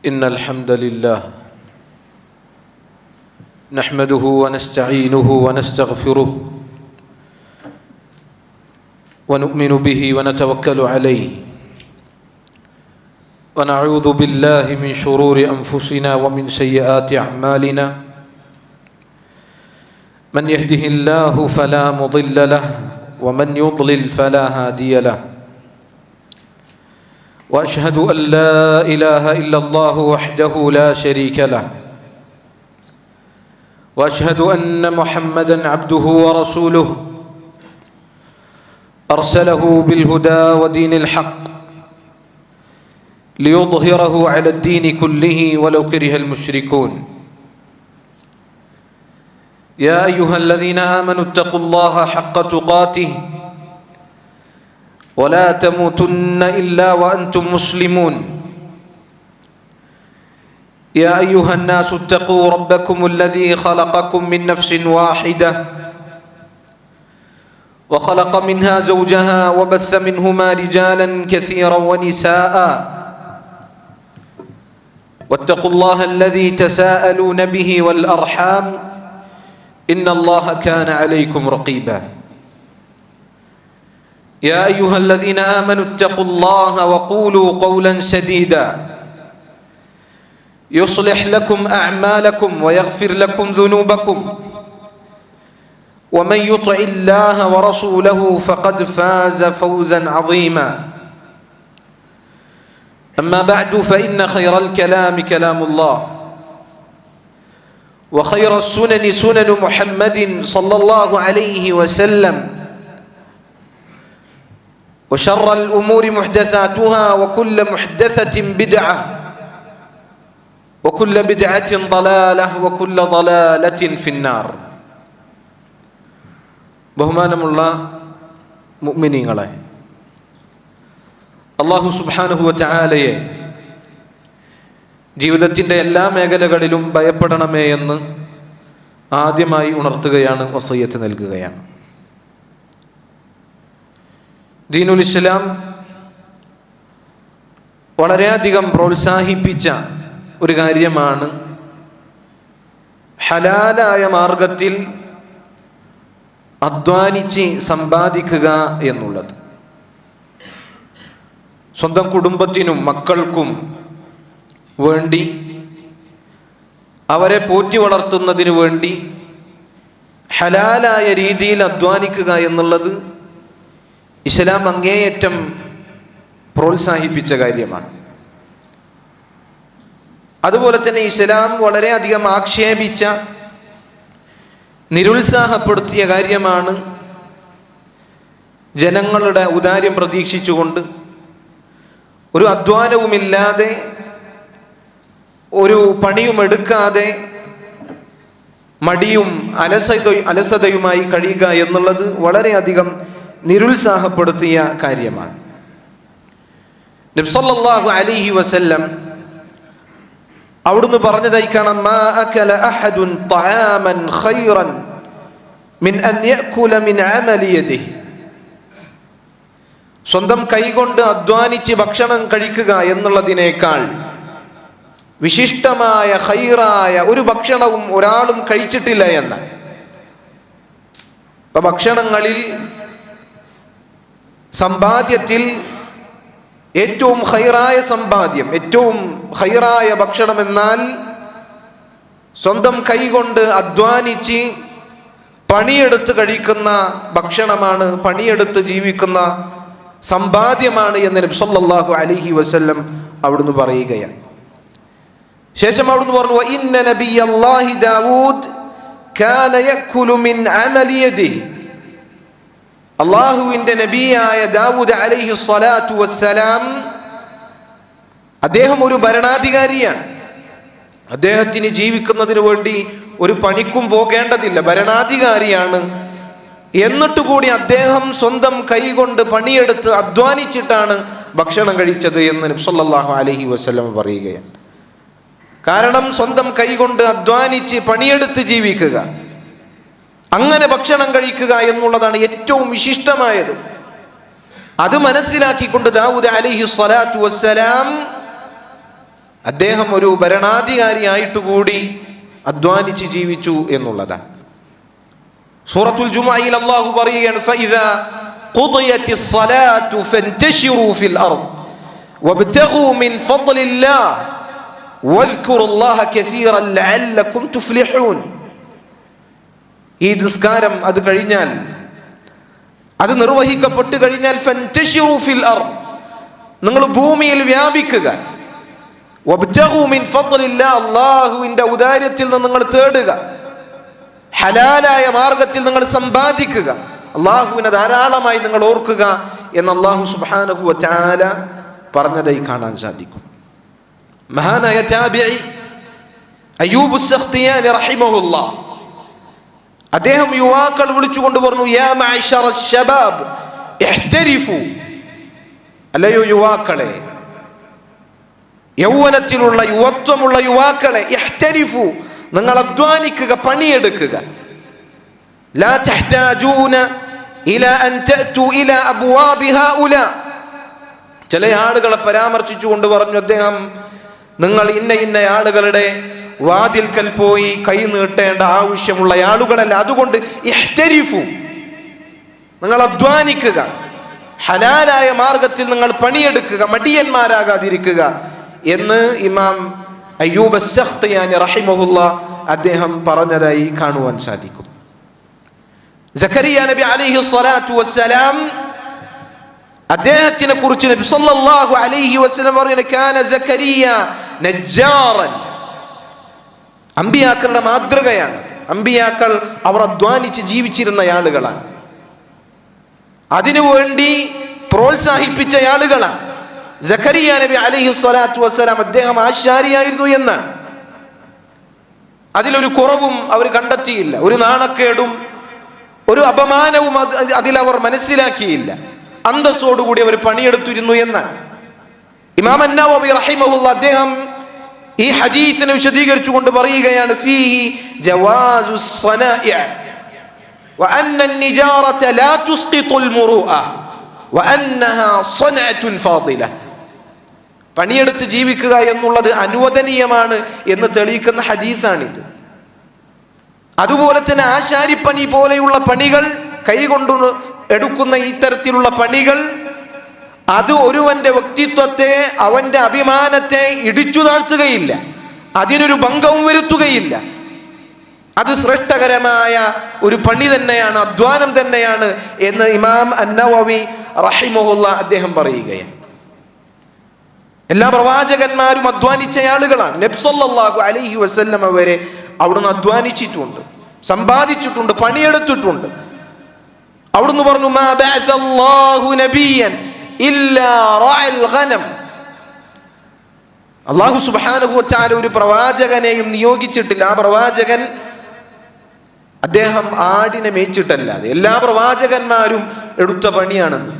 إن الحمد لله نحمده ونستعينه ونستغفره ونؤمن به ونتوكل عليه ونعوذ بالله من شرور أنفسنا ومن سيئات أعمالنا من يهده الله فلا مضل له ومن يضلل فلا هادي له وأشهد أن لا إله إلا الله وحده لا شريك له وأشهد أن محمدًا عبده ورسوله أرسله بالهدى ودين الحق ليظهره على الدين كله ولو كره المشركون يا أيها الذين آمنوا اتقوا الله حق تقاته ولا تموتن إلا وأنتم مسلمون يا أيها الناس اتقوا ربكم الذي خلقكم من نفس واحدة وخلق منها زوجها وبث منهما رجالا كثيرا ونساء واتقوا الله الذي تساءلون به والأرحام إن الله كان عليكم رقيبا يا أيها الذين آمنوا اتقوا الله وقولوا قولا سديدا يصلح لكم أعمالكم ويغفر لكم ذنوبكم ومن يطع الله ورسوله فقد فاز فوزا عظيما أما بعد فإن خير الكلام كلام الله وخير السنن سنن محمد صلى الله عليه وسلم وشر الأمور محدثاتها وكل محدثة بدعة وكل بدعة ضلالة وكل ضلالة في النار ബഹുമാനമുള്ള മുഅ്മിനീങ്ങളെ, അല്ലാഹു സുബ്ഹാനഹു വ തആലയെ ജീവിതത്തിൻ്റെ എല്ലാ മേഖലകളിലും ഭയപ്പെടണമേ എന്ന് ആദ്യമായി ഉണർത്തുകയാണ്, വസിയ്യത്ത് നൽകുകയാണ്. ദീനുൽ ഇസ്ലാം വളരെയധികം പ്രോത്സാഹിപ്പിച്ച ഒരു കാര്യമാണ് ഹലാലായ മാർഗത്തിൽ അധ്വാനിച്ച് സമ്പാദിക്കുക എന്നുള്ളത്. സ്വന്തം കുടുംബത്തിനും മക്കൾക്കും വേണ്ടി, അവരെ പോറ്റി വളർത്തുന്നതിനു വേണ്ടി ഹലാലായ രീതിയിൽ അധ്വാനിക്കുക എന്നുള്ളത് ഇസ്ലാം അങ്ങേയറ്റം പ്രോത്സാഹിപ്പിച്ച കാര്യമാണ്. അതുപോലെ തന്നെ ഇസ്ലാം വളരെയധികം ആക്ഷേപിച്ച, നിരുത്സാഹപ്പെടുത്തിയ കാര്യമാണ് ജനങ്ങളുടെ ഔദാര്യം പ്രതീക്ഷിച്ചുകൊണ്ട് ഒരു അധ്വാനവുമില്ലാതെ, ഒരു പണിയുമെടുക്കാതെ മടിയും അലസതയുമായി കഴിയുക എന്നുള്ളത് വളരെയധികം നിരുത്സാഹപ്പെടുത്തിയ കാര്യമാണ്. നബി സല്ലല്ലാഹു അലൈഹി വസല്ലം അവിടുന്ന് പറഞ്ഞതായി കാണാം, മാ അകല അഹദുൻ തആമൻ ഖൈറൻ മിൻ അൻ യഅകുല മിൻ അമലി യദിഹി. സ്വന്തം കൈകൊണ്ട് അധ്വാനിച്ച് ഭക്ഷണം കഴിക്കുക എന്നുള്ളതിനേക്കാൾ വിശിഷ്ടമായ ഖൈറായ ഒരു ഭക്ഷണവും ഒരാളും കഴിച്ചിട്ടില്ല എന്ന്. അപ്പൊ ഭക്ഷണങ്ങളിൽ, സമ്പാദ്യത്തിൽ ഏറ്റവും ഖൈറായ സമ്പാദ്യം, ഏറ്റവും ഖൈറായ ഭക്ഷണം എന്നാൽ സ്വന്തം കൈകൊണ്ട് അധ്വാനിച്ച് പണിയെടുത്ത് കഴിക്കുന്ന ഭക്ഷണമാണ്, പണിയെടുത്ത് ജീവിക്കുന്ന സമ്പാദ്യമാണ് എന്ന് നബി സല്ലല്ലാഹു അലൈഹി വസല്ലം അവിടുന്ന് പറയുകയാണ്. ശേഷം അവിടുന്ന് പറഞ്ഞു, വഇന്ന നബിയല്ലാഹി ദാവൂദ് കാന യഅകുലു മിൻ അമലി യദിഹി. അള്ളാഹുവിൻ്റെ നബിയായ ദാവൂദ് അലൈഹി സ്വലാത്തു വസ്സലാം, അദ്ദേഹം ഒരു ഭരണാധികാരിയാണ്. അദ്ദേഹത്തിന് ജീവിക്കുന്നതിന് വേണ്ടി ഒരു പണിക്കും പോകേണ്ടതില്ല, ഭരണാധികാരിയാണ്. എന്നിട്ട് കൂടി അദ്ദേഹം സ്വന്തം കൈകൊണ്ട് പണിയെടുത്ത് അധ്വാനിച്ചിട്ടാണ് ഭക്ഷണം കഴിച്ചത് എന്ന് നബി സല്ലല്ലാഹു അലൈഹി വസല്ലം പറയുകയാണ്. കാരണം സ്വന്തം കൈകൊണ്ട് അധ്വാനിച്ച് പണിയെടുത്ത് ജീവിക്കുക, അങ്ങനെ ഭക്ഷണം കഴിക്കുക എന്നുള്ളതാണ് ഏറ്റവും വിശിഷ്ടമായത്. അത് മനസ്സിലാക്കിക്കൊണ്ട് ദാവൂദ് അലൈഹി സ്വലാത്തു വസ്സലാം അദ്ദേഹം ഒരു ഭരണാധികാരിയായിട്ട് കൂടി അധ്വാനിച്ച് ജീവിച്ചു എന്നുള്ളതാണ്. സൂറത്തുൽ ജുമുഅയിൽ അല്ലാഹു പറയുകയാണ്, ഫഇദാ ഖുദിയത്തിസ് സ്വലാത്തു ഫൻതശിറൂ ഫിൽ അർദ് വബ്തഗൂ മിൻ ഫദ്ലില്ലാഹ് വദ്കുറുല്ലാഹ കസീറൻ ലഅല്ലകും തുഫ്ലിഹൂൻ. ഈ നിസ്കാരം അത് കഴിഞ്ഞാൽ, അത് നിർവഹിക്കപ്പെട്ട് കഴിഞ്ഞാൽ, ഫൻതശിറൂ ഫിൽ അർദ്, നിങ്ങൾ ഭൂമിയിൽ വ്യാപിക്കുക, വബ്തഗൂ മിൻ ഫദ്ലില്ലാഹ്, അല്ലാഹുവിന്റെ ഔദാര്യത്തിൽ നിന്ന് നിങ്ങൾ തേടുക, ഹലാലായ മാർഗത്തിൽ നിങ്ങൾ സമ്പാദിക്കുക, അല്ലാഹുവിനെ ധാരാളമായി നിങ്ങൾ ഓർക്കുക എന്ന് അല്ലാഹു സുബ്ഹാനഹു വ തആല പറഞ്ഞതായി കാണാൻ സാധിക്കും. മഹാനായ താബിഈ അയ്യൂബ് അസ്സഖ്തിയാനി റഹിമഹുല്ലാഹ്, അദ്ദേഹം യുവാക്കൾ വിളിച്ചുകൊണ്ട് പറഞ്ഞു, യാ മഅശറ ശബാബ് ഇഹ്തരിഫു, അല്ലയോ യുവാക്കളെ, യൗവനത്തിലുള്ള യുവത്വമുള്ള യുവാക്കളെ, ഇഹ്തരിഫു, നിങ്ങൾ അധ്വാനിക്കുക, പണിയെടുക്കുക. ലാ തഹ്താജൂന ഇലാ അൻ തഅതു ഇലാ അബ്വാബി ഹൗലാ. ചില ആളുകളെ പരാമർശിച്ചുകൊണ്ട് പറഞ്ഞു അദ്ദേഹം, നിങ്ങൾ ഇന്ന ഇന്ന ആളുകളുടെ വാതിൽക്കൽ പോയി കൈ നീട്ടേണ്ട ആവശ്യമുള്ള ആളുകളല്ല, അതുകൊണ്ട് ഇഹ്തരിഫു, നിങ്ങൾ അധ്വാനിക്കുക, ഹലാലായ മാർഗത്തിൽ നിങ്ങൾ പണിയെടുക്കുക, മടിയന്മാരാകാതിരിക്കുക എന്ന് ഇമാം അയ്യൂബ് അസ്സഖ്തിയാനി റഹിമഹുല്ലാഹ് അദ്ദേഹം പറഞ്ഞതായി കാണുവാൻ സാധിക്കും. സക്കരിയ നബി അലൈഹി സ്വലാത്തു വസ്സലാം, അദ്ദേഹത്തിനെ കുറിച്ച് നബി സല്ലല്ലാഹു അലൈഹി വസല്ലം പറയുന്നു, കാന സക്കരിയ നജ്ജാറൻ, അമ്പിയാക്കളുടെ മാതൃകയാണ്. അമ്പിയാക്കൾ അവർ അധ്വാനിച്ച് ജീവിച്ചിരുന്ന ആളുകളാണ്, അതിനുവേണ്ടി പ്രോത്സാഹിപ്പിച്ച ആളുകളാണ്. സക്കരിയ നബി അലൈഹി സ്വലാത്തു വസ്സലാം അദ്ദേഹം ആശാരിയായിരുന്നു എന്നാണ്. അതിലൊരു കുറവും അവർ കണ്ടെത്തിയില്ല, ഒരു നാണക്കേടും ഒരു അപമാനവും അതിലവർ മനസ്സിലാക്കിയില്ല. അന്തസ്സോടുകൂടി അവർ പണിയെടുത്തിരുന്നു എന്നാണ്. ഇമാം അന്നവവി റഹിമഹുല്ലാഹ് അദ്ദേഹം ഈ ഹദീസിനെ വിശദീകരിച്ചുകൊണ്ട് പറയുകയാണ്, ഫീഹി ജവാസുസ് സ്വനാഇ വഅന്ന അൻ-നിജാറത ലാ തുസ്ഖിതുൽ മുറൂഅ വഅന്നഹാ സ്വനഅത്തുൻ ഫാദില. പണിയെടുത്ത് ജീവിക്കുക എന്നുള്ളത് അനുവദനീയമാണ് എന്ന് തെളിയിക്കുന്ന ഹദീസാണിത്. അതുപോലെ തന്നെ ആശാരിപ്പണി പോലെയുള്ള പണികൾ, കൈകൊണ്ട് എടുക്കുന്ന ഇത്തരത്തിലുള്ള പണികൾ, അത് ഒരുവന്റെ വ്യക്തിത്വത്തെ, അവന്റെ അഭിമാനത്തെ ഇടിച്ചു താഴ്ത്തുകയില്ല, അതിനൊരു ഭംഗവും വരുത്തുകയില്ല. അത് ശ്രേഷ്ഠകരമായ ഒരു പണി തന്നെയാണ്, അധ്വാനം തന്നെയാണ് എന്ന് ഇമാം അന്നവവി റഹിമഹുല്ലാഹ് അദ്ദേഹം പറയുകയാണ്. എല്ലാ പ്രവാചകന്മാരും അധ്വാനിച്ച ആളുകളാണ്. നബി സല്ലല്ലാഹു അലൈഹി വസല്ലം വരെ അവിടുന്ന് അധ്വാനിച്ചിട്ടുണ്ട്, സമ്പാദിച്ചിട്ടുണ്ട്, പണിയെടുത്തിട്ടുണ്ട്. അവിടുന്ന് പറഞ്ഞു, മാ ബഅസല്ലാഹു നബിയ്യൻ ഇല്ലാ റഅൽ ഗനം. അല്ലാഹു സുബ്ഹാനഹു വ തആല ഒരു പ്രവാചകനെയും നിയോഗിച്ചിട്ടില്ല. ആ പ്രവാചകൻ അദ്ദേഹം ആടിനെ മേച്ചിട്ടല്ലാതെ. എല്ലാ പ്രവാചകന്മാരും എടുത്ത പണിയാണെന്ന്,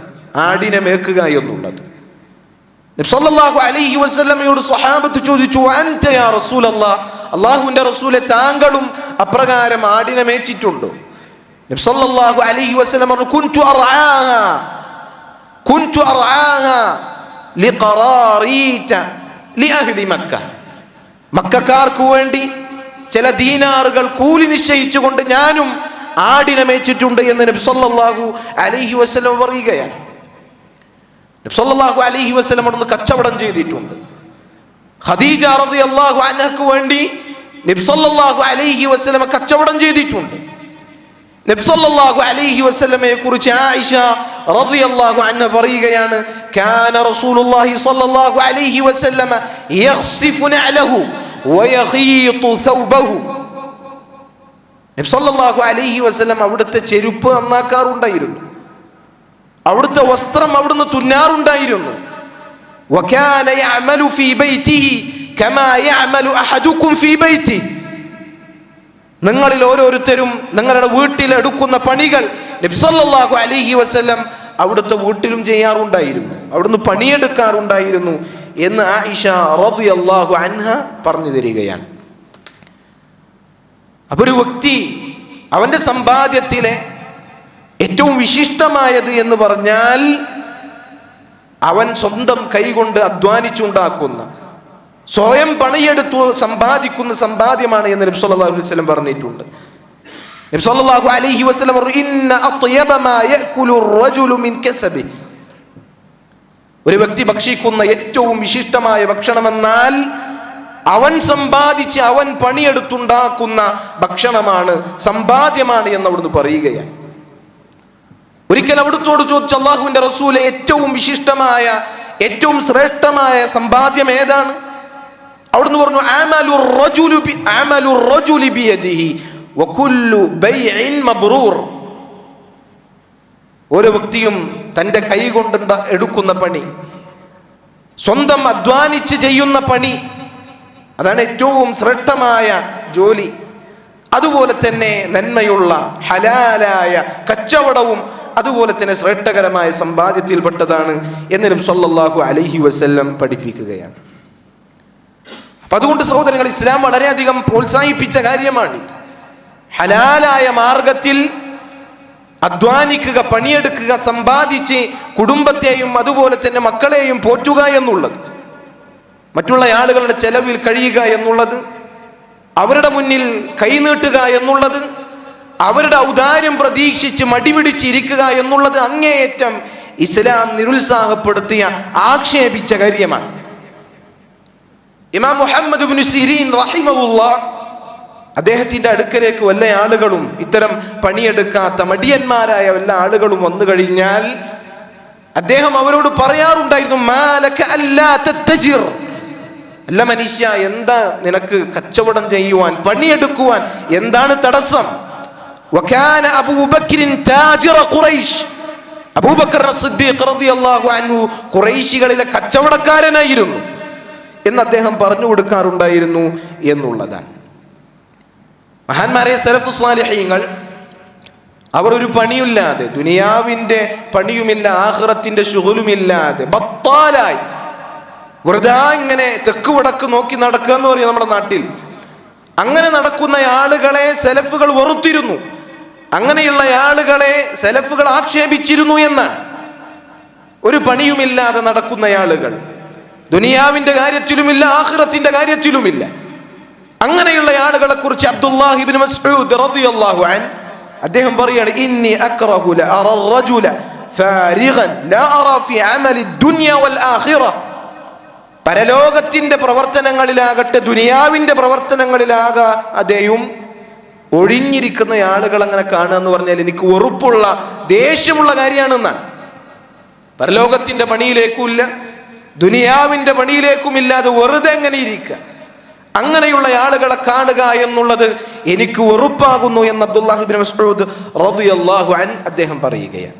ആടിനെ മേക്കുക എന്നുള്ളത്. നബി സല്ലല്ലാഹു അലൈഹി വസല്ലമയോട് സ്വഹാബത്ത് ചോദിച്ചു, അൻത യാ റസൂലല്ലാഹ്, അല്ലാഹുവിന്റെ റസൂലെ, താങ്കളും അപ്രകാരം ആടിനെ മേച്ചിട്ടുണ്ടോ? നബി സല്ലല്ലാഹു അലൈഹി വസല്ലം പറഞ്ഞു, കുൻതു അർആഹാ ലിഖറാരീത ലിഅഹ്ലി മക്ക. മക്കക്കാർക്ക് വേണ്ടി ചില ദീനാറുകൾ കൂലി നിശ്ചയിച്ചുകൊണ്ട് ഞാനും ആടിനെ മേച്ചിട്ടുണ്ട് എന്ന് നബി സല്ലല്ലാഹു അലൈഹി വസല്ലം പറയുകയാണ്. നബി സല്ലല്ലാഹു അലൈഹി വസല്ലം അവിടുന്ന് കച്ചവടം ചെയ്തിട്ടുണ്ട്. ഖദീജ റളിയല്ലാഹു അൻഹക്ക് വേണ്ടി നബി സല്ലല്ലാഹു അലൈഹി വസല്ലം കച്ചവടം ചെയ്തിട്ടുണ്ട്. നബി സല്ലല്ലാഹു അലൈഹി വസല്ലമയെ കുറിച്ച് ആയിഷ റളിയല്ലാഹു അൻഹ പറയുകയാണ്, കാന റസൂലുള്ളാഹി സല്ലല്ലാഹു അലൈഹി വസല്ലം യഖ്സിഫു നഅലഹു വയഖീതു തൗബഹു. നബി സല്ലല്ലാഹു അലൈഹി വസല്ലം അവിടുത്തെ ചെരുപ്പ് നന്നാക്കാറുണ്ടായിരുന്നു, അവിടുത്തെ വസ്ത്രം അവിടുന്ന് തുന്നാറുണ്ടായിരുന്നു. വകാന യഅമലു ഫീ ബൈതിഹി കമാ യഅമലു അഹദുകും ഫീ ബൈതിഹി. നിങ്ങളിൽ ഓരോരുത്തരും നിങ്ങളുടെ വീട്ടിൽ എടുക്കുന്ന പണികൾ നബി സല്ലല്ലാഹു അലൈഹി വസല്ലം അവിടുത്തെ വീട്ടിലും ചെയ്യാറുണ്ടായിരുന്നു, അവിടുന്ന് പണിയെടുക്കാറുണ്ടായിരുന്നു എന്ന് ആയിഷ റളിയല്ലാഹു അൻഹ പറഞ്ഞു തരികയാണ്. അപ്പൊ ഒരു വ്യക്തി അവന്റെ സമ്പാദ്യത്തിലെ ഏറ്റവും വിശിഷ്ടമായത് എന്ന് പറഞ്ഞാൽ അവൻ സ്വന്തം കൈകൊണ്ട് അധ്വാനിച്ചുണ്ടാക്കുന്ന, സ്വയം പണിയെടുത്തു സമ്പാദിക്കുന്ന സമ്പാദ്യമാണ് എന്ന് നബി സല്ലല്ലാഹു അലൈഹി വസല്ലം പറഞ്ഞിട്ടുണ്ട്. നബി സല്ലല്ലാഹു അലൈഹി വസല്ലം പറഞ്ഞു, ഇന്ന അത്യബ മാ യഅകുലു അർ-റജുലു മിൻ കസബി. ഒരു വ്യക്തി ഭക്ഷിക്കുന്ന ഏറ്റവും വിശിഷ്ടമായ ഭക്ഷണമെന്നാൽ അവൻ സമ്പാദിച്ച് അവൻ പണിയെടുത്തുണ്ടാക്കുന്ന ഭക്ഷണമാണ്, സമ്പാദ്യമാണ് എന്ന് അവിടുന്ന് പറയുകയാണ്. ഒരിക്കൽ അവിടുത്തോട് ചോദിച്ചു, അല്ലാഹുവിന്റെ റസൂലെ, ഏറ്റവും വിശിഷ്ടമായ ഏറ്റവും ശ്രേഷ്ഠമായ സമ്പാദ്യം ഏതാണ്? അവിടുന്ന് പറഞ്ഞു, അമലു റജുലി ബിയദിഹി വകുല്ലു ബൈഇൻ മബ്റൂർ. ഓരോ വ്യക്തിയും തൻ്റെ കൈ കൊണ്ട് എടുക്കുന്ന പണി, സ്വന്തം അധ്വാനിച്ച് ചെയ്യുന്ന പണി, അതാണ് ഏറ്റവും ശ്രേഷ്ഠമായ ജോലി. അതുപോലെ തന്നെ നന്മയുള്ള ഹലാലായ കച്ചവടവും അതുപോലെ തന്നെ ശ്രേഷ്ഠകരമായ സമ്പാദ്യത്തിൽപ്പെട്ടതാണ് എന്ന് നബി സല്ലല്ലാഹു അലൈഹി വസല്ലം പഠിപ്പിക്കുകയാണ്. അപ്പൊ അതുകൊണ്ട് സഹോദരങ്ങൾ, ഇസ്ലാം വളരെയധികം പ്രോത്സാഹിപ്പിച്ച കാര്യമാണ് ഹലാലായ മാർഗത്തിൽ അധ്വാനിക്കുക, പണിയെടുക്കുക, സമ്പാദിച്ച് കുടുംബത്തെയും അതുപോലെ തന്നെ മക്കളെയും പോറ്റുക എന്നുള്ളത്, മറ്റുള്ള ആളുകളുടെ ചെലവിൽ കഴിയുക എന്നുള്ളത്, അവരുടെ മുന്നിൽ കൈനീട്ടുക എന്നുള്ളത്, അവരുടെ ഔദാര്യം പ്രതീക്ഷിച്ച് മടിപിടിച്ചിരിക്കുക എന്നുള്ളത് അങ്ങേയറ്റം ഇസ്ലാം നിരുത്സാഹപ്പെടുത്തിയ, ആക്ഷേപിച്ച കാര്യമാണ്. ഇമാം മുഹമ്മദ് ഇബ്നു സിരീൻ റഹിമഹുല്ലാഹ്, അദ്ദേഹത്തിന്റെ അടുക്കലേക്ക് വല്ല ആളുകളും, ഇത്തരം പണിയെടുക്കാത്ത മടിയന്മാരായ വല്ല ആളുകളും വന്നു കഴിഞ്ഞാൽ അദ്ദേഹം അവരോട് പറയാറുണ്ടായിരുന്നു, മാലക അല്ലാ തത്തജിർ. അല്ല മനുഷ്യ, എന്താ നിനക്ക് കച്ചവടം ചെയ്യുവാൻ, പണിയെടുക്കുവാൻ എന്താണ് തടസ്സം? വകാന അബൂബക്കറിൻ താജിറ ഖുറൈശ്. അബൂബക്കർ സിദ്ദീഖ് റളിയല്ലാഹു അൻഹു ഖുറൈശികളിലെ കച്ചവടക്കാരനായിരുന്നു എന്ന് അദ്ദേഹം പറഞ്ഞു കൊടുക്കാറുണ്ടായിരുന്നു എന്നുള്ളതാണ്. മഹാന്മാരെ സലഫു സ്വാലിഹീങ്ങൾ, അവർ ഒരു പണിയില്ലാതെ, ദുനിയാവിന്റെ പണിയുമില്ല, ആഖിറത്തിന്റെ ശുഗലുമില്ലാതെ ബത്താലായി വെറുതെ ഇങ്ങനെ തെക്ക് വടക്ക് നോക്കി നടക്കുക എന്ന് പറയും നമ്മുടെ നാട്ടിൽ. അങ്ങനെ നടക്കുന്ന ആളുകളെ സലഫുകൾ വെറുത്തിരുന്നു, അങ്ങനെയുള്ള ആളുകളെ സലഫുകൾ ആക്ഷേപിച്ചിരുന്നു എന്നാണ്. ഒരു പണിയുമില്ലാതെ നടക്കുന്ന ആളുകൾ, ദുനിയാവിന്റെ കാര്യത്തിലുമില്ല, ആഖിറത്തിന്റെ കാര്യത്തിലുമില്ല. അങ്ങനെയുള്ള ആളുകളെ കുറിച്ച് അബ്ദുല്ലാഹി ഇബ്നു മസ്ഊദ് റളിയല്ലാഹു അൻഹു അദ്ദേഹം പറയാണ്, ഇന്നി അക്റഹു ലഅറ റജുല ഫാരിഗൻ ലാ അറാ ഫി അമലി ദുനിയ വൽ ആഖിറ. പരലോകത്തിന്റെ പ്രവർത്തനങ്ങളിലാകട്ടെ ദുനിയാവിന്റെ പ്രവർത്തനങ്ങളിലാകാതെയും ഒഴിഞ്ഞിരിക്കുന്ന ആളുകൾ അങ്ങനെ കാണുക എന്ന് പറഞ്ഞാൽ എനിക്ക് വെറുപ്പുള്ള, ദേഷ്യമുള്ള കാര്യമാണെന്നാണ്. പരലോകത്തിന്റെ പണിയിലേക്കുമില്ല, ദുനിയാവിന്റെ പണിയിലേക്കുമില്ലാതെ വെറുതെ എങ്ങനെ ഇരിക്കുക, അങ്ങനെയുള്ള ആളുകളെ കാണുക എന്നുള്ളത് എനിക്ക് വെറുപ്പാകുന്നു എന്ന് അബ്ദുല്ലാഹി ഇബ്നു മസ്ഊദ് റളിയല്ലാഹു അൻഹു അദ്ദേഹം പറയുകയാണ്.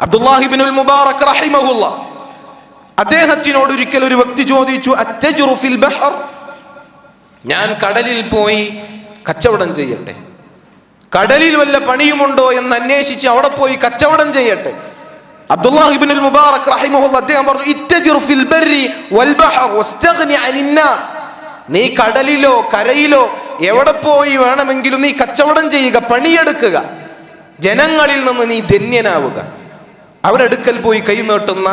അബ്ദുല്ലാഹി ഇബ്നുൽ മുബാറക് റഹിമഹുല്ലാഹ്, അദ്ദേഹത്തിനോട് ഒരിക്കൽ ഒരു വ്യക്തി ചോദിച്ചു, അത്തജ്റു ഫിൽ ബഹർ, ഞാൻ കടലിൽ പോയി കച്ചവടം ചെയ്യട്ടെ, കടലിൽ വല്ല പണിയുമുണ്ടോ എന്ന് അന്വേഷിച്ച് അവിടെ പോയി കച്ചവടം ചെയ്യട്ടെ? അബ്ദുല്ലാഹി ഇബ്നുൽ മുബാറക് റഹിമഹുല്ലാഹ് അദ്ദേഹം പറഞ്ഞു, ഇത്തജ്റു ഫിൽ ബർരി വൽ ബഹർ വസ്തഗ്നി അനിൻ നാസ്. നീ കടലിലോ കരയിലോ എവിടെ പോയി വേണമെങ്കിലും നീ കച്ചവടം ചെയ്യുക, പണിയെടുക്കുക, ജനങ്ങളിൽ നിന്ന് നീ ധന്യനാവുക. അവരടുക്കൽ പോയി കൈ നീട്ടുന്ന,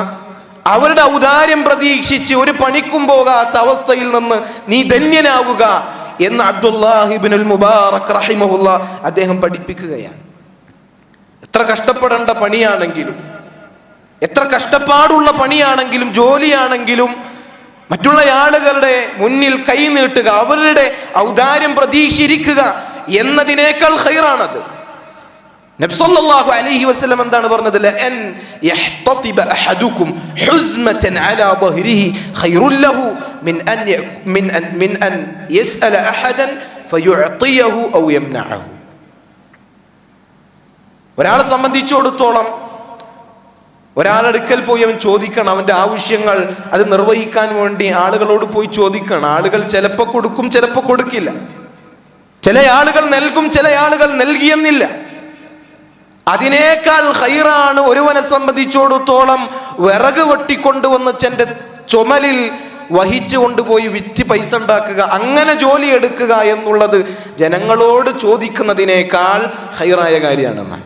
അവരുടെ ഔദാര്യം പ്രതീക്ഷിച്ച് ഒരു പണിക്കും പോകാത്ത അവസ്ഥയിൽ നിന്ന് നീ ധന്യനാവുക എന്ന് അബ്ദുല്ലാഹി ഇബ്നുൽ മുബാറക് റഹിമഹുല്ലാഹ് അദ്ദേഹം പഠിപ്പിക്കുകയാണ്. എത്ര കഷ്ടപ്പെടേണ്ട പണിയാണെങ്കിലും, എത്ര കഷ്ടപ്പാടുള്ള പണിയാണെങ്കിലും, ജോലിയാണെങ്കിലും മറ്റുള്ള ആളുകളുടെ മുന്നിൽ കൈ നീട്ടുക, അവരുടെ ഔദാര്യം പ്രതീക്ഷിച്ചിരിക്കുക എന്നതിനേക്കാൾ ഖൈറാണത്. നബി സല്ലല്ലാഹു അലൈഹി വസല്ലം എന്താണ് പറഞ്ഞത്? ലഅൻ യഹ്തതിബ അഹദുകും ഹുസ്മതൻ അലാ ളഹ്രിഹി ഖൈറുൻ ലഹു മിൻ അൻ യസ്അല അഹദൻ ഫയുഅതിയഹു ഔ യംനഅഹു. ഒരാളെ സംബന്ധിച്ചിടത്തോളം ഒരാളടുക്കൽ പോയി അവൻ ചോദിക്കണം, അവന്റെ ആവശ്യങ്ങൾ അത് നിർവഹിക്കാൻ വേണ്ടി ആളുകളോട് പോയി ചോദിക്കണം. ആളുകൾ ചിലപ്പോൾ കൊടുക്കും, ചിലപ്പോൾ കൊടുക്കില്ല. ചില ആളുകൾ നൽകും, ചില ആളുകൾ നൽകിയെന്നില്ല. അതിനേക്കാൾ ഖൈറാണ് ഒരുവനെ സംബന്ധിച്ചിടത്തോളം വിറക് വെട്ടിക്കൊണ്ടുവന്ന് ചെന്റെ ചുമലിൽ വഹിച്ചു കൊണ്ടുപോയി വിറ്റ് പൈസ ഉണ്ടാക്കുക, അങ്ങനെ ജോലി എടുക്കുക എന്നുള്ളത് ജനങ്ങളോട് ചോദിക്കുന്നതിനേക്കാൾ ഖൈറായ കാര്യമാണെന്നാണ്.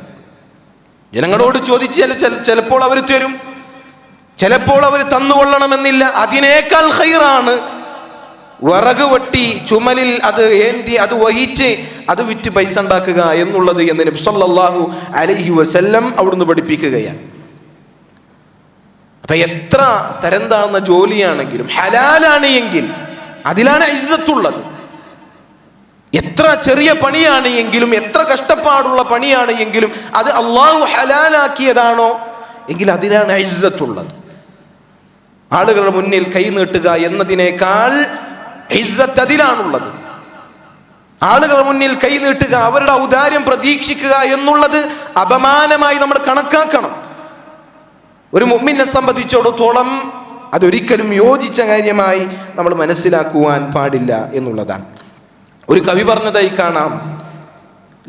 ജനങ്ങളോട് ചോദിച്ചാൽ ചിലപ്പോൾ അവർ തരും, ചിലപ്പോൾ അവർ തന്നുകൊള്ളണമെന്നില്ല. അതിനേക്കാൾ ഖൈറാണ് വിറക് വെട്ടി ചുമലിൽ അത് ഏന്തി അത് വഹിച്ച് അത് വിറ്റ് പൈസ ഉണ്ടാക്കുക എന്നുള്ളത് എന്ന് നബി സല്ലല്ലാഹു അലൈഹി വസല്ലം അവിടുന്ന് പഠിപ്പിക്കുകയാണ്. അപ്പൊ എത്ര തരം താഴ്ന്ന ജോലിയാണെങ്കിലും ഹലാലാണ് എങ്കിൽ അതിലാണ് ഇസ്സത്തുള്ളത്. എത്ര ചെറിയ പണിയാണ് എങ്കിലും, എത്ര കഷ്ടപ്പാടുള്ള പണിയാണ് എങ്കിലും, അത് അള്ളാഹു ഹലാലാക്കിയതാണോ എങ്കിൽ അതിലാണ് ഇസ്സത്തുള്ളത്. ആളുകളുടെ മുന്നിൽ കൈ നീട്ടുക എന്നതിനേക്കാൾ ഇസ്സത്ത് അതിലാണുള്ളത്. ആളുകളുടെ മുന്നിൽ കൈ നീട്ടുക, അവരുടെ ഔദാര്യം പ്രതീക്ഷിക്കുക എന്നുള്ളത് അപമാനമായി നമ്മൾ കണക്കാക്കണം. ഒരു മുഅ്മിനെ സംബന്ധിച്ചിടത്തോളം അതൊരിക്കലും യോജിച്ച കാര്യമായി നമ്മൾ മനസ്സിലാക്കുവാൻ പാടില്ല എന്നുള്ളതാണ്. ഒരു കവി പറഞ്ഞതായി കാണാം,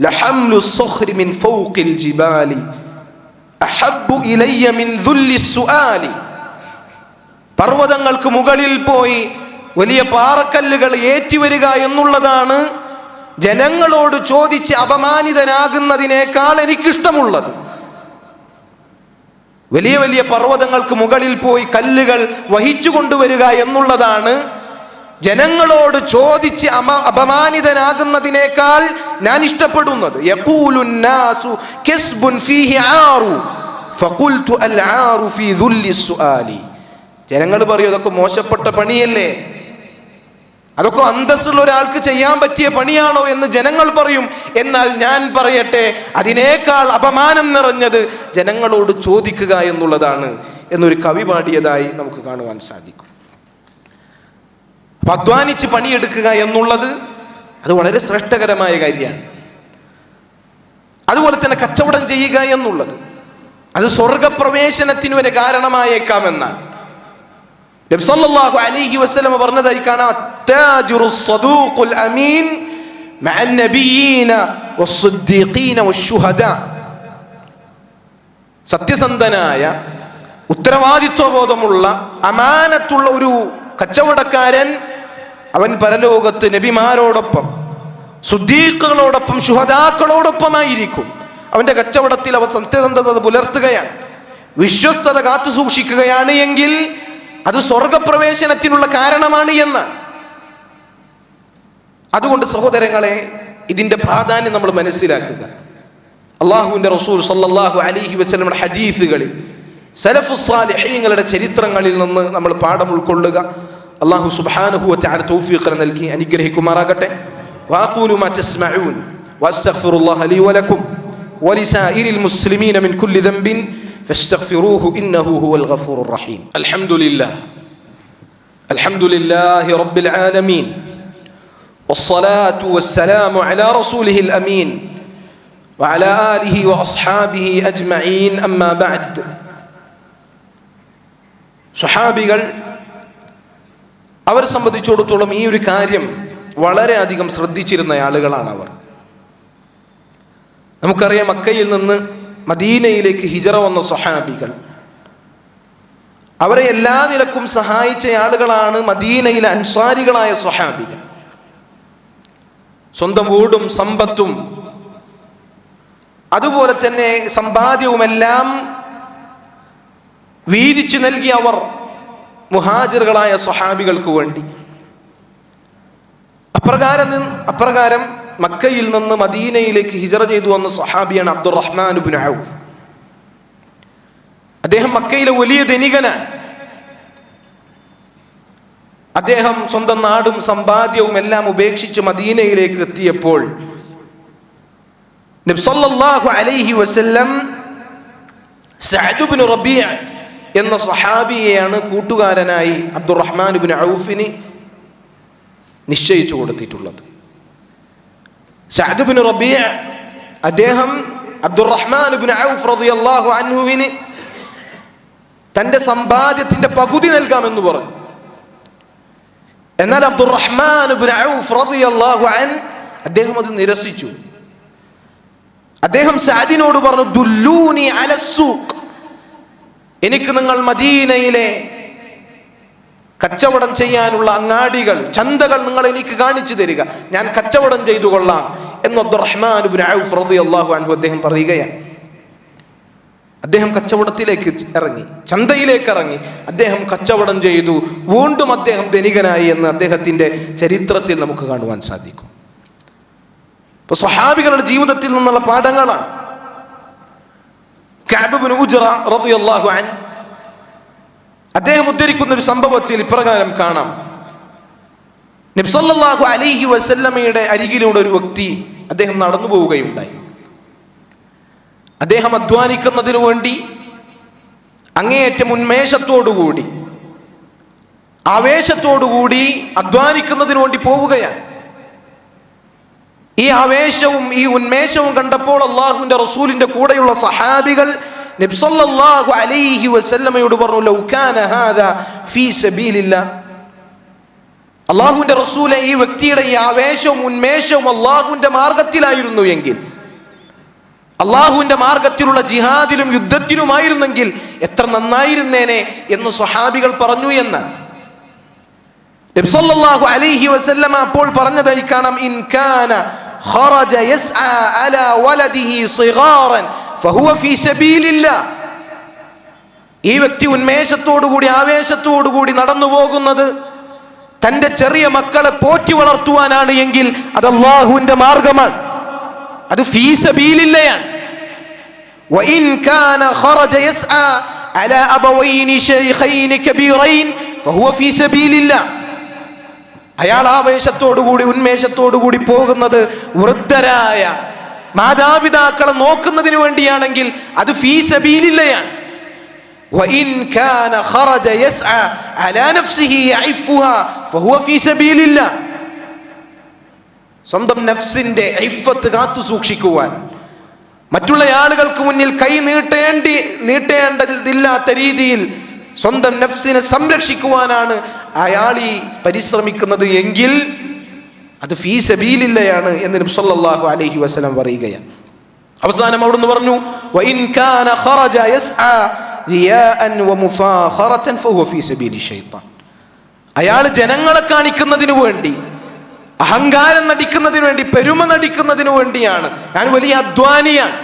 ലഹംലു സുഖ്രി മിൻ ഫൗഖിൽ ജിബാലി അഹബ്ബു ഇലയ്യ മിൻ ദുല്ലി സുആലി. പർവ്വതങ്ങൾക്ക് മുകളിൽ പോയി വലിയ പാറക്കല്ലുകൾ ഏറ്റിവരിക എന്നുള്ളതാണ് ജനങ്ങളോട് ചോദിച്ച് അപമാനിതനാകുന്നതിനേക്കാൾ എനിക്കിഷ്ടമുള്ളത്. വലിയ വലിയ പർവ്വതങ്ങൾക്ക് മുകളിൽ പോയി കല്ലുകൾ വഹിച്ചു കൊണ്ടുവരിക എന്നുള്ളതാണ് ജനങ്ങളോട് ചോദിച്ച് അപമാനിതനാകുന്നതിനേക്കാൾ ഞാൻ ഇഷ്ടപ്പെടുന്നത്. യഖൂലുൻ നാസു കസ്ബുൻ ഫീഹി ആറു ഫഖുൽതു അൽ ആറു ഫീ ദുല്ലി സുആലി. ജനങ്ങൾ പറയും അതൊക്കെ മോശപ്പെട്ട പണിയല്ലേ, അതൊക്കെ അന്തസ്സുള്ള ഒരാൾക്ക് ചെയ്യാൻ പറ്റിയ പണിയാണോ എന്ന് ജനങ്ങൾ പറയും. എന്നാൽ ഞാൻ പറയട്ടെ, അതിനേക്കാൾ അപമാനം നിറഞ്ഞത് ജനങ്ങളോട് ചോദിക്കുക എന്നുള്ളതാണ് എന്നൊരു കവി പാടിയതായി നമുക്ക് കാണുവാൻ സാധിക്കും. അപ്പൊ അധ്വാനിച്ച് പണിയെടുക്കുക എന്നുള്ളത് അത് വളരെ ശ്രേഷ്ഠകരമായ കാര്യമാണ്. അതുപോലെ തന്നെ കച്ചവടം ചെയ്യുക എന്നുള്ളത് അത് സ്വർഗപ്രവേശനത്തിന് വരെ കാരണമായേക്കാമെന്നാണ് നബി സല്ലല്ലാഹു അലൈഹി വസല്ലം പറഞ്ഞതായി കാണാം, അത്താജിറു സ്വദൂഖുൽ അമീൻ മഅൻ നബിയ്യീന വസ്സുദ്ദീഖീന വശുഹദാ. സത്യസന്ധനായ ഉത്തരവാദിത്വബോധമുള്ള അമാനത്തുള്ള ഒരു കച്ചവടക്കാരൻ അവൻ പരലോകത്ത് നബിമാരോടൊപ്പം സുദ്ദീഖുകളോടൊപ്പം ശുഹദാക്കളോടൊപ്പമായിരിക്കും. അവന്റെ കച്ചവടത്തിൽ അവൻ സത്യസന്ധത പുലർത്തുകയാണ്, വിശ്വസ്തത കാത്തു സൂക്ഷിക്കുകയാണ് എങ്കിൽ അത് സ്വർഗപ്രവേശനത്തിനുള്ള കാരണമാണ് എന്നാണ്. അതുകൊണ്ട് സഹോദരങ്ങളെ, ഇതിന്റെ പ്രാധാന്യം നമ്മൾ മനസ്സിലാക്കുക. അള്ളാഹുവിന്റെ റസൂൽ സല്ലല്ലാഹു അലൈഹി വസല്ലമയുടെ ഹദീസുകളിൽ സലഫുസ് സാലിഹീങ്ങളുടെ ചരിത്രങ്ങളിൽ നിന്ന് നമ്മൾ പാഠം ഉൾക്കൊള്ളുക. അല്ലാഹു സുബ്ഹാനഹു വ തആല തൗഫീഖ് നൽകി അനുഗ്രഹിക്കുമാറാകട്ടെ. വഅഖൂലു മാ തസ്മഊൻ വഅസ്തഗ്ഫിറുല്ലാഹ ലീ വലക്കും വലിസായിരിൽ മുസ്ലിമീന മിൻ കുല്ലി ദംബിൻ ഫസ്തഗ്ഫിറൂഹു ഇന്നഹു ഹുവൽ ഗഫൂറുർ റഹീം. അൽഹംദുലില്ലാഹി റബ്ബിൽ ആലമീൻ വസ്സലാത്തു വസ്സലാമു അലാ റസൂലിഹിൽ അമീൻ വഅലാ ആലിഹി വഅസ്ഹാബിഹി അജ്മഈൻ. അമ്മാ ബഅദ്. സ്വഹാബികൾ അവരെ സംബന്ധിച്ചിടത്തോളം ഈ ഒരു കാര്യം വളരെയധികം ശ്രദ്ധിച്ചിരുന്ന ആളുകളാണ് അവർ. നമുക്കറിയാം, മക്കയിൽ നിന്ന് മദീനയിലേക്ക് ഹിജറ വന്ന സ്വഹാബികൾ, അവരെ എല്ലാ നിലക്കും സഹായിച്ച ആളുകളാണ് മദീനയിലെ അൻസ്വാരികളായ സ്വഹാബികൾ. സ്വന്തം വീടും സമ്പത്തും അതുപോലെ തന്നെ സമ്പാദ്യവുമെല്ലാം വീതിച്ചു നൽകി അവർ മുഹാജിറുകളായ സ്വഹാബികൾക്ക് വേണ്ടി. അപ്രകാരം മക്കയിൽ നിന്ന് മദീനയിലേക്ക് ഹിജറ ചെയ്തു വന്ന സ്വഹാബിയാണ് അബ്ദുറഹ്മാൻ ഇബ്നു ഔഫ്. അദ്ദേഹം മക്കയിലെ വലിയ ധനികനാണ്. അദ്ദേഹം സ്വന്തം നാടും സമ്പാദ്യവും എല്ലാം ഉപേക്ഷിച്ച് മദീനയിലേക്ക് എത്തിയപ്പോൾ നബി സല്ലല്ലാഹു അലൈഹി വസല്ലം സഅദ് ഇബ്നു റബീഅ എന്ന സ്വഹാബിയെയാണ് കൂട്ടുകാരനായി അബ്ദുറഹ്മാൻ ഇബ്നു ഔഫിന് നിശ്ചയിച്ചു കൊടുത്തിട്ടുള്ളത്. സഅദ് ഇബ്നു റബീഅ അദ്ദേഹം അബ്ദുറഹ്മാൻ ഇബ്നു ഔഫ് റളിയല്ലാഹു അൻഹുവിന് തന്റെ സമ്പാദ്യത്തിന്റെ പകുതി നൽകാമെന്ന് പറഞ്ഞു. എന്നാൽ അബ്ദുറഹ്മാൻ ഇബ്നു ഔഫ് റളിയല്ലാഹു അൻഹു അദ്ദേഹം അത് നിരസിച്ചു. അദ്ദേഹം സഅദിനോട് പറഞ്ഞു, ദുല്ലൂനി അലസ്സൂഖ്, എനിക്ക് നിങ്ങൾ മദീനയിലെ കച്ചവടം ചെയ്യാനുള്ള അങ്ങാടികൾ, ചന്തകൾ നിങ്ങൾ എനിക്ക് കാണിച്ചു തരിക, ഞാൻ കച്ചവടം ചെയ്തു കൊള്ളാം എന്ന് അബ്ദുറഹ്മാൻ ഇബ്നു ഔഫ് റളിയല്ലാഹു അൻഹു അദ്ദേഹം പറയുകയാണ്. അദ്ദേഹം കച്ചവടത്തിലേക്ക് ഇറങ്ങി, ചന്തയിലേക്ക് ഇറങ്ങി, അദ്ദേഹം കച്ചവടം ചെയ്തു, വീണ്ടും അദ്ദേഹം ധനികനായി എന്ന് അദ്ദേഹത്തിന്റെ ചരിത്രത്തിൽ നമുക്ക് കാണുവാൻ സാധിക്കും. ഇപ്പൊ സ്വഹാബികളുടെ ജീവിതത്തിൽ നിന്നുള്ള പാഠങ്ങളാണ്. കഅബ് ഇബ്നു ഉജ്റ റളിയല്ലാഹു അൻഹു അദ്ദേഹം ഉദ്ധരിക്കുന്ന ഒരു സംഭവത്തിൽ ഇപ്രകാരം കാണാം. നബി സല്ലല്ലാഹു അലൈഹി വസല്ലമയുടെ അരികിലൂടെ ഒരു വ്യക്തി അദ്ദേഹം നടന്നു പോവുകയുണ്ടായി. അദ്ദേഹം അധ്വാനിക്കുന്നതിനു വേണ്ടി അങ്ങേയറ്റം ഉന്മേഷത്തോടുകൂടി, ആവേശത്തോടുകൂടി അധ്വാനിക്കുന്നതിനു വേണ്ടി പോവുകയാണ്. ഈ ആവേശവും ഈ ഉന്മേഷവും കണ്ടപ്പോൾ അള്ളാഹുവിന്റെ റസൂലിന്റെ കൂടെയുള്ള സഹാബികൾ നബി സല്ലല്ലാഹു അലൈഹി വസല്ലമയോട് പറഞ്ഞു, ലൗ കാന ഹാദാ ഫീ സബീലില്ലാഹ്, അള്ളാഹുവിന്റെ റസൂലെ, ഈ വ്യക്തിയുടെ ഈ ആവേശവും ഉന്മേഷവും അള്ളാഹുവിന്റെ മാർഗത്തിലായിരുന്നു എങ്കിൽ, അള്ളാഹുവിന്റെ മാർഗത്തിലുള്ള ജിഹാദിലും യുദ്ധത്തിലുമായിരുന്നെങ്കിൽ എത്ര നന്നായിരുന്നേനെ എന്ന് സ്വഹാബികൾ പറഞ്ഞു എന്ന് നബി സല്ലല്ലാഹു അലൈഹി വസല്ലമ അപ്പോൾ പറഞ്ഞതായി കാണാം. ഇൻ കാന ഖറജ യസ്ആ അലാ വലദിഹി സിഗാറൻ ഫഹുവ ഫീ സബീലില്ലാഹ്, ഈ വ്യക്തി ഉന്മേഷത്തോടുകൂടി ആവേശത്തോടുകൂടി നടന്നു പോകുന്നത് തന്റെ ചെറിയ മക്കളെ പോറ്റി വളർത്തുവാനാണ് എങ്കിൽ അത് അല്ലാഹുവിന്റെ മാർഗമാണ്, അത് ഫീ സബീലില്ലയാണ്. വഇൻ കാന ഖറജ യസ്ആ അലാ അബവൈനി ശൈഖൈൻ കബീറൈൻ ഫഹുവ ഫീ സബീലില്ലാഹ്, അയാൾ ആവേശത്തോടുകൂടി ഉന്മേഷത്തോടുകൂടി പോകുന്നത് വൃദ്ധരായ മാതാപിതാക്കളെ നോക്കുന്നതിന് വേണ്ടിയാണെങ്കിൽ അത് ഫീ സബീലില്ലയാണ്. വഇൻ കാന ഖറജ യസ്ആ അലാ നഫ്സിഹി യഇഫുഹാ ഫഹുവ ഫീ സബീലില്ലാഹ്, സ്വന്തം നഫ്സിന്റെ ഇഫ്ഫത്ത് കാത്തു സൂക്ഷിക്കുവാൻ, മറ്റുള്ള ആളുകൾക്ക് മുന്നിൽ കൈ നീട്ടേണ്ടതില്ലാത്ത രീതിയിൽ സ്വന്തം നഫ്സിനെ സംരക്ഷിക്കുവാനാണ് അയാൾ ഈ പരിശ്രമിക്കുന്നത് എങ്കിൽ അത് ഫീ സബീലില്ലയാണ് എന്ന് നബി സല്ലല്ലാഹു അലൈഹി വസല്ലം പറയുകയാണ്. അവസാനം അവിടുന്ന് പറഞ്ഞു, വഇൻ കാന ഖറജ യസ്ആ റിയാഅൻ വമുഫാഖറതൻ ഫഹുവ ഫീ സബീലി ശൈത്താൻ, അയാൾ ജനങ്ങളെ കാണിക്കുന്നതിന് വേണ്ടി, അഹങ്കാരം നടിക്കുന്നതിന് വേണ്ടി, പെരുമ നടിക്കുന്നതിന് വേണ്ടിയാണ്, ഞാൻ വലിയ അധ്വാനിയാണ്,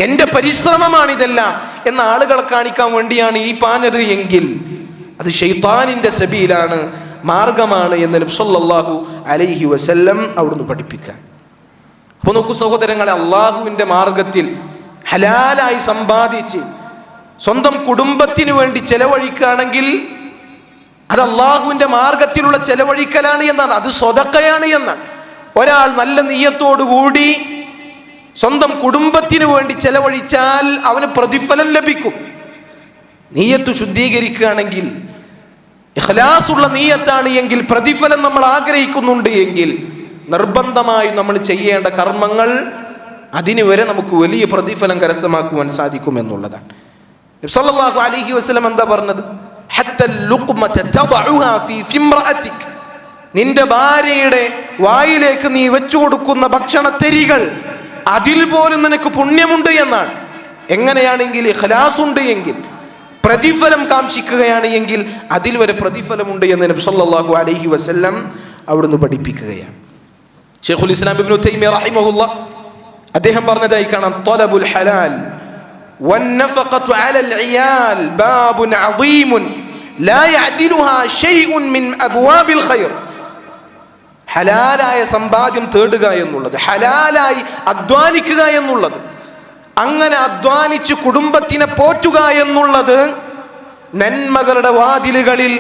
എൻ്റെ പരിശ്രമമാണ് ഇതെല്ലാം എന്ന ആളുകളെ കാണിക്കാൻ വേണ്ടിയാണ് ഈ പാഞ്ഞത് എങ്കിൽ അത് ശൈത്താനിന്റെ സബീലാണ്, മാർഗമാണ് എന്ന് നബി സല്ലല്ലാഹു അലൈഹി വസല്ലം അവിടുന്ന് പഠിപ്പിക്കാൻ. അപ്പൊ നോക്കൂ സഹോദരങ്ങളെ, അള്ളാഹുവിന്റെ മാർഗത്തിൽ ഹലാലായി സമ്പാദിച്ച് സ്വന്തം കുടുംബത്തിന് വേണ്ടി ചെലവഴിക്കുകയാണെങ്കിൽ അത് അള്ളാഹുവിന്റെ മാർഗത്തിലുള്ള ചെലവഴിക്കലാണ് എന്നാണ്, അത് സ്വതക്കയാണ് എന്നാണ്. ഒരാൾ നല്ല നിയ്യത്തോടുകൂടി സ്വന്തം കുടുംബത്തിന് വേണ്ടി ചെലവഴിച്ചാൽ അവന് പ്രതിഫലം ലഭിക്കും. നീയത്ത് ശുദ്ധീകരിക്കുകയാണെങ്കിൽ, ഇഖ്ലാസുള്ള നീയത്താണ് എങ്കിൽ, പ്രതിഫലം നമ്മൾ ആഗ്രഹിക്കുന്നുണ്ട് എങ്കിൽ നിർബന്ധമായും നമ്മൾ ചെയ്യേണ്ട കർമ്മങ്ങൾ അതിന് വരെ നമുക്ക് വലിയ പ്രതിഫലം കരസ്ഥമാക്കുവാൻ സാധിക്കുമെന്നുള്ളതാണ്. നബി സല്ലല്ലാഹു അലൈഹി വസല്ലം എന്താ പറഞ്ഞത്? നിന്റെ ഭാര്യയുടെ വായിലേക്ക് നീ വെച്ചു കൊടുക്കുന്ന ഭക്ഷണത്തെരികൾ, അതിൽ പോലും നിനക്ക് പുണ്യമുണ്ട് എന്നാണ്. എങ്ങനെയാണെങ്കിൽ ഇഖ്ലാസ് ഉണ്ട് എങ്കിൽ, പ്രതിഫലം കാംക്ഷിക്കുകയാണ് എങ്കിൽ അതിൽ വരെ പ്രതിഫലമുണ്ട് എന്ന് നബി സല്ലല്ലാഹു അലൈഹി വസല്ലം അവിടുന്ന് പഠിപ്പിക്കുകയാണ്. ശൈഖുൽ ഇസ്ലാം ഇബ്നു തൈമിയ്യ റഹിമഹുല്ലാഹ് അദ്ദേഹം പറഞ്ഞതായി കാണാം, ത്വലബുൽ ഹലാൽ വന്നഫഖതു അലൽ ഇയാൽ ബാബുൻ അദീമുൻ ലാ യഅദിലുഹാ ശൈഉൻ മിൻ അബ്വാബിൽ ഖൈർ. ഹലാലായ സമ്പാദ്യം തേടുക എന്നുള്ളത്, ഹലാലായി അധ്വാനിക്കുക എന്നുള്ളത്, അങ്ങനെ അധ്വാനിച്ച് കുടുംബത്തിനെ പോറ്റുക എന്നുള്ളത് നന്മകളുടെ വാതിലുകളിൽ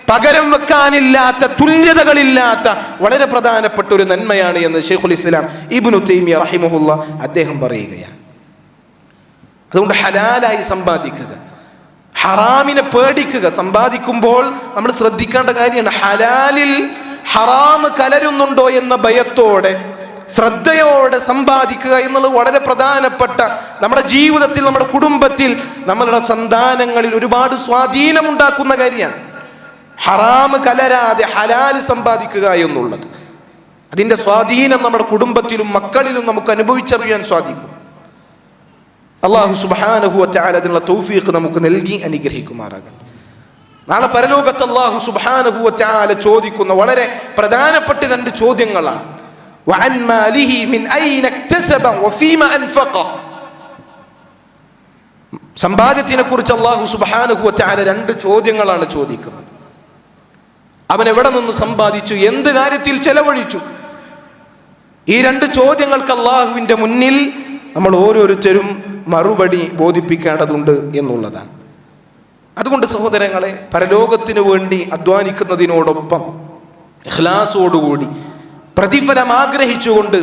പകരം വെക്കാനില്ലാത്ത, തുല്യതകളില്ലാത്ത വളരെ പ്രധാനപ്പെട്ട ഒരു നന്മയാണ് എന്ന് ശൈഖുൽ ഇസ്ലാം ഇബ്നു തൈമിയ്യ റഹിമഹുല്ലാഹ് അദ്ദേഹം പറയുകയാണ്. അതുകൊണ്ട് ഹലാലായി സമ്പാദിക്കുക, ഹറാമിനെ പേടിക്കുക. സമ്പാദിക്കുമ്പോൾ നമ്മൾ ശ്രദ്ധിക്കേണ്ട കാര്യമാണ്, ഹലാലിൽ ഹറാം കലരുന്നുണ്ടോ എന്ന ഭയത്തോടെ, ശ്രദ്ധയോടെ സമ്പാദിക്കുക എന്നുള്ളത് വളരെ പ്രധാനപ്പെട്ട, നമ്മുടെ ജീവിതത്തിൽ, നമ്മുടെ കുടുംബത്തിൽ, നമ്മളുടെ സന്താനങ്ങളിൽ ഒരുപാട് സ്വാധീനമുണ്ടാക്കുന്ന കാര്യമാണ്. ഹറാം കലരാതെ ഹലാൽ സമ്പാദിക്കുക എന്നുള്ളത്, അതിൻ്റെ സ്വാധീനം നമ്മുടെ കുടുംബത്തിലും മക്കളിലും നമുക്ക് അനുഭവിച്ചറിയാൻ സാധിക്കും. അല്ലാഹു സുബ്ഹാനഹു വ തആല അതിനുള്ള തൗഫീഖ് നമുക്ക് നൽകി അനുഗ്രഹിക്കുമാറാകട്ടെ. നാളെ പരലോകത്ത് അല്ലാഹു സുബ്ഹാനഹു വ തആല ചോദിക്കുന്ന വളരെ പ്രധാനപ്പെട്ട രണ്ട് ചോദ്യങ്ങളാണ്. വഅൻ മാലിഹി മിൻ ഐന ഇക്തസബ വഫീമ അൻഫഖ. സമ്പാദ്യത്തിനെ കുറിച്ച് അല്ലാഹു സുബ്ഹാനഹു വ തആല 2 ചോദ്യങ്ങളാണ് ചോദിക്കുന്നത്. അവൻ എവിടെ നിന്ന് സമ്പാദിച്ചു, എന്ത് കാര്യത്തിൽ ചെലവഴിച്ചു? ഈ 2 ചോദ്യങ്ങൾക്ക് അല്ലാഹുവിൻ്റെ മുന്നിൽ നമ്മൾ ഓരോരുത്തരും മറുപടി ബോധിപ്പിക്കേണ്ടതുണ്ട് എന്നുള്ളതാണ്. അതുകൊണ്ട് സഹോദരങ്ങളെ, പരലോകത്തിനു വേണ്ടി അധ്വാനിക്കുന്നതിനോടൊപ്പം ഇഖ്ലാസോടുകൂടി പ്രതിഫലം ആഗ്രഹിച്ചുകൊണ്ട്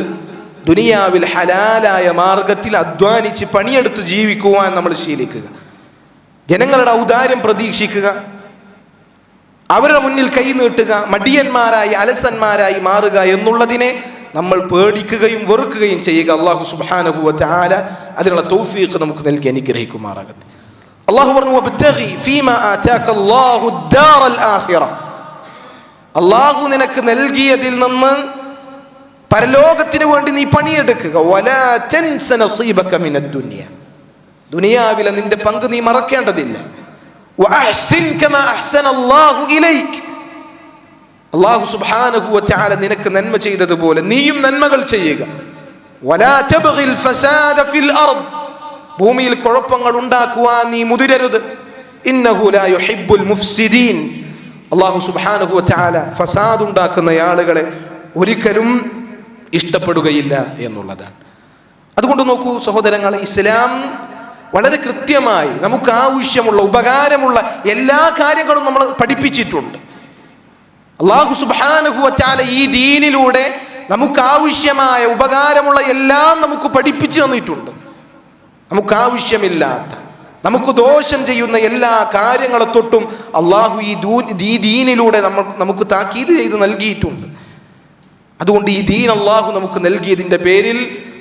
ദുനിയാവിൽ ഹലാലായ മാർഗത്തിൽ അധ്വാനിച്ച് പണിയെടുത്ത് ജീവിക്കുവാൻ നമ്മൾ ശീലിക്കുക. ജനങ്ങളുടെ ഔദാര്യം പ്രതീക്ഷിക്കുക, അവരുടെ മുന്നിൽ കൈ നീട്ടുക, മടിയന്മാരായി അലസന്മാരായി മാറുക എന്നുള്ളതിനെ നമ്മൾ പേടിക്കുകയും വെറുക്കുകയും ചെയ്യുക. അല്ലാഹു സുബ്ഹാനഹു വ തആല അതിനുള്ള തൗഫീഖ് നമുക്ക് നൽകി അനുഗ്രഹിക്കുമാറാകട്ടെ. അല്ലാഹു പറഞ്ഞു, വബ്തഗി ഫീമാ ആതാകല്ലാഹു ദാറൽ ആഖിറ. അല്ലാഹു നിനക്ക് നൽകിയതിൽ നിന്ന് പരലോകത്തിന് വേണ്ടി നീ പണിയെടുക്കുക. വലാ തൻസ നസീബക മിനദ് ദുനിയ. ദുനിയാവിലെ നിന്റെ പങ്ക് നീ മറക്കേണ്ടതില്ല. വഅഹ്സിൻ കമാ അഹ്സനല്ലാഹു ഇലൈക. അല്ലാഹു സുബ്ഹാനഹു വ തആല നിനക്ക് നന്മ ചെയ്തതുപോലെ നീയും നന്മകൾ ചെയ്യുക. വലാ തബ്ഗിൽ ഫസാദ ഫിൽ അർദ്. ഭൂമിയിൽ കുഴപ്പങ്ങൾ ഉണ്ടാക്കുവാൻ നീ മുതിരരുത്. ഇന്നഹു ലാ യുഹിബ്ബുൽ മുഫ്സിദീൻ. അല്ലാഹു സുബ്ഹാനഹു വ തആല ഫസാദ് ഉണ്ടാക്കുന്ന ആളുകളെ ഒരിക്കലും ഇഷ്ടപ്പെടുകയില്ല എന്നുള്ളതാണ്. അതുകൊണ്ട് നോക്കൂ സഹോദരങ്ങളെ, ഇസ്ലാം വളരെ കൃത്യമായി നമുക്ക് ആവശ്യമുള്ള ഉപകാരമുള്ള എല്ലാ കാര്യങ്ങളും നമ്മൾ പഠിപ്പിച്ചിട്ടുണ്ട്. അല്ലാഹു സുബ്ഹാനഹു വ തആല ഈ ദീനിലൂടെ നമുക്ക് ആവശ്യമായ ഉപകാരമുള്ള എല്ലാം നമുക്ക് പഠിപ്പിച്ചു തന്നിട്ടുണ്ട്. നമുക്ക് ആവശ്യമില്ലാത്ത, നമുക്ക് ദോഷം ചെയ്യുന്ന എല്ലാ കാര്യങ്ങളെ തൊട്ടും അല്ലാഹു ഈ ദീനിലൂടെ നമുക്ക് താക്കീത് ചെയ്ത് നൽകിയിട്ടുണ്ട്. അതുകൊണ്ട് ഈ ദീൻ അല്ലാഹു നമുക്ക് നൽകിയതിൻ്റെ പേരിൽ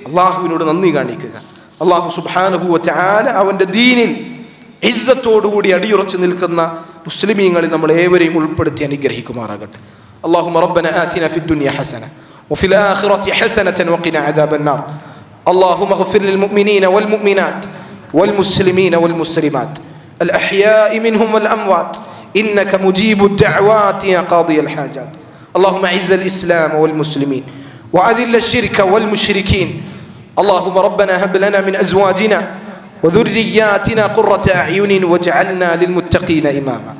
അല്ലാഹുവിനോട് നന്ദി കാണിക്കുക. അല്ലാഹു സുബ്ഹാനഹു വ തആല അവൻ്റെ ദീനിൽ ഇസ്സത്തോടുകൂടി അടിയുറച്ചു നിൽക്കുന്ന മുസ്ലിമീങ്ങളിൽ നമ്മൾ ഏവരെയും ഉൾപ്പെടുത്തി അനുഗ്രഹിക്കുമാറാകട്ടെ. اللهم ربنا آتنا في الدنيا حسنة وفي الآخرة حسنة وقنا عذاب النار. اللهم اغفر للمؤمنين والمؤمنات والمسلمين والمسلمات الأحياء منهم والأموات إنك مجيب الدعوات يا قاضي الحاجات. اللهم أعز الإسلام والمسلمين وأذل الشرك والمشركين. اللهم ربنا هب لنا من أزواجنا وذرياتنا قرة أعين واجعلنا للمتقين إماما.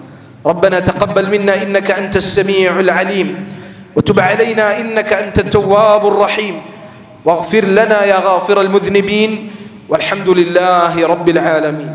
ربنا تقبل منا إنك أنت السميع العليم وتب علينا إنك أنت التواب الرحيم واغفر لنا يا غافر المذنبين والحمد لله رب العالمين.